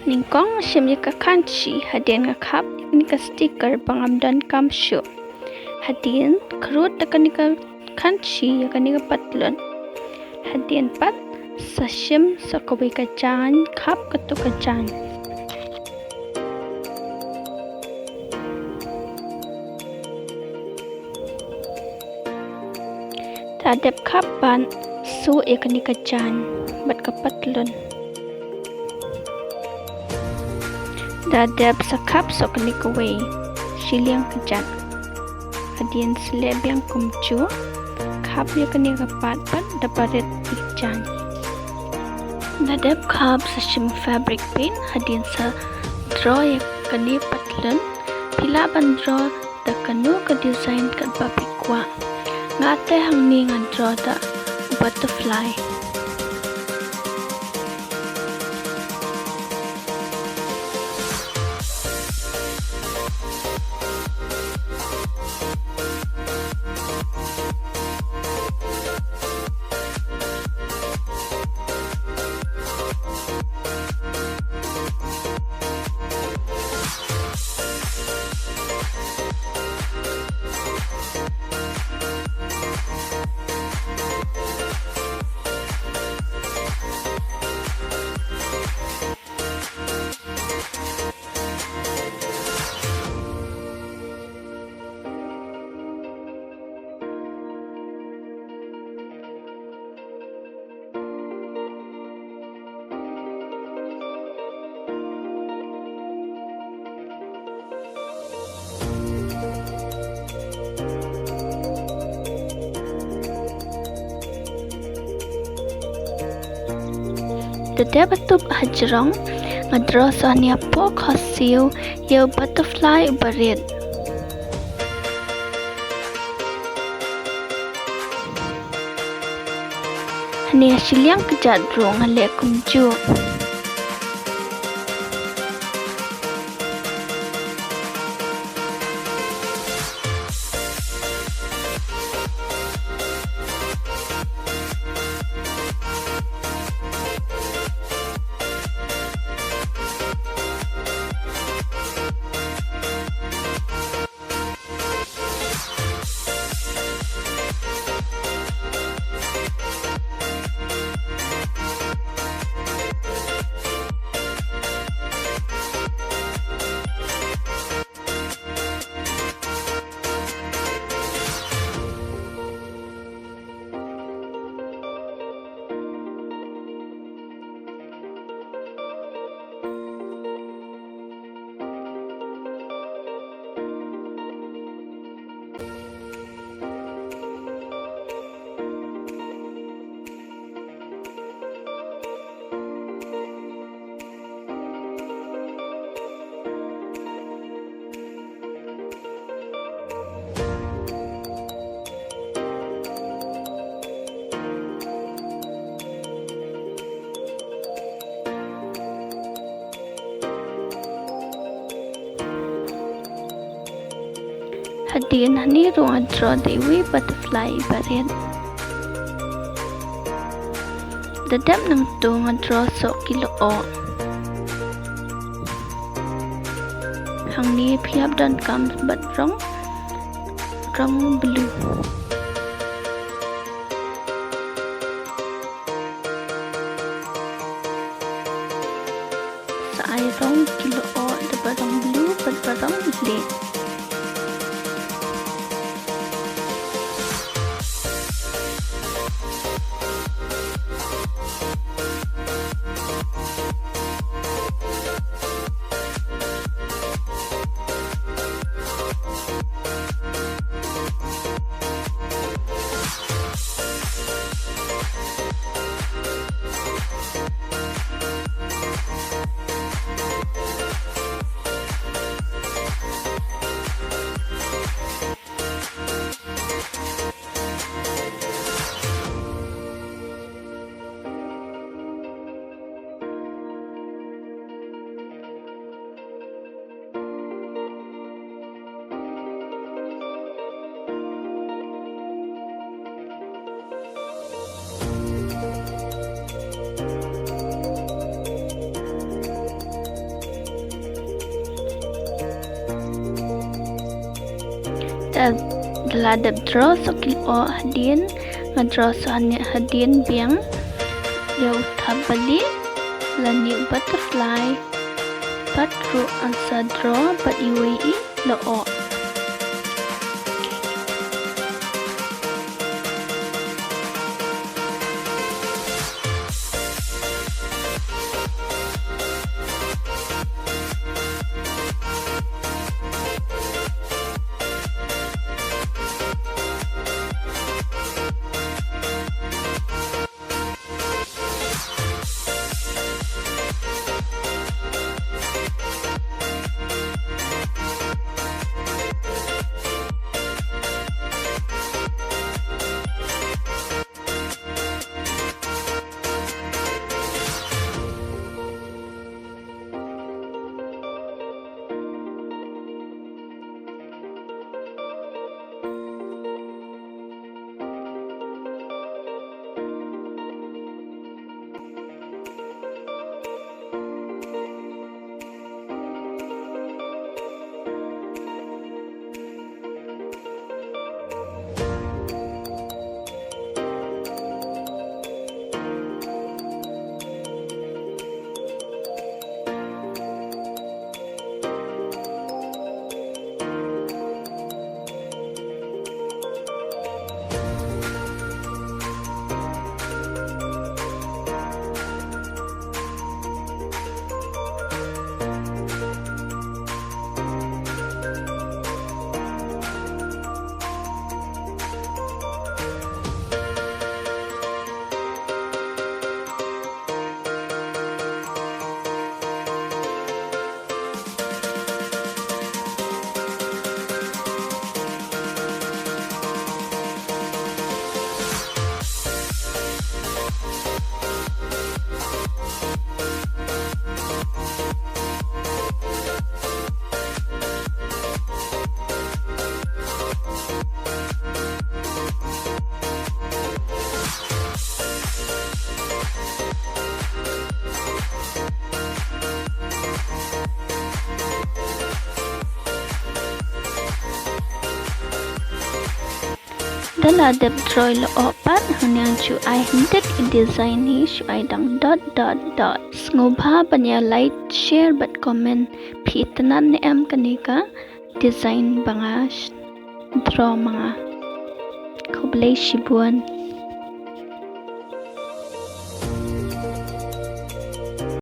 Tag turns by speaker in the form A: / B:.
A: Ningkong 𝚡𝚎𝚘𝚗 hadian ngakap nika stiker pangamdan kamsyo. Hadian kerut nika kanci nika patlon. Hadian pat sasyam sakawi kacan kap ketuk kacan. Tadap kapan su nika kacan bat kapatlon. Dadap sakap sok nikaway siliang kejat. Hadian seleb yang kumcu kap ya kenika pat dapat ikan. Dadap kap sasyam fabric paint hadian sa draw ya kenika patlen pila ban draw da kanu ke design kat babikwa ngate hang ni ngan draw da butterfly. Dadap atup hajrong ngadro sohnya po khasiu yau butterfly barit. Hanya siliang kejat rong hale kumju. Hadian hani ruang draw dewi butterfly barit. Dadap nang tu ngadro sok kilo o. Hang ni piap dan kam bat rong blue. Sa ay rong kilo o dapat rong blue bat rong red. ladap draw sokil o hadian draw so hadian biang yau thabali lani butterfly but ru ansa draw but UAE lo o. Ladap draw lo opat hanyang chu ai hinted design hi chu ai dang dot. Ngubha panya like share but comment phitanan ne am kanika design banga draw mga khoblei shibuan.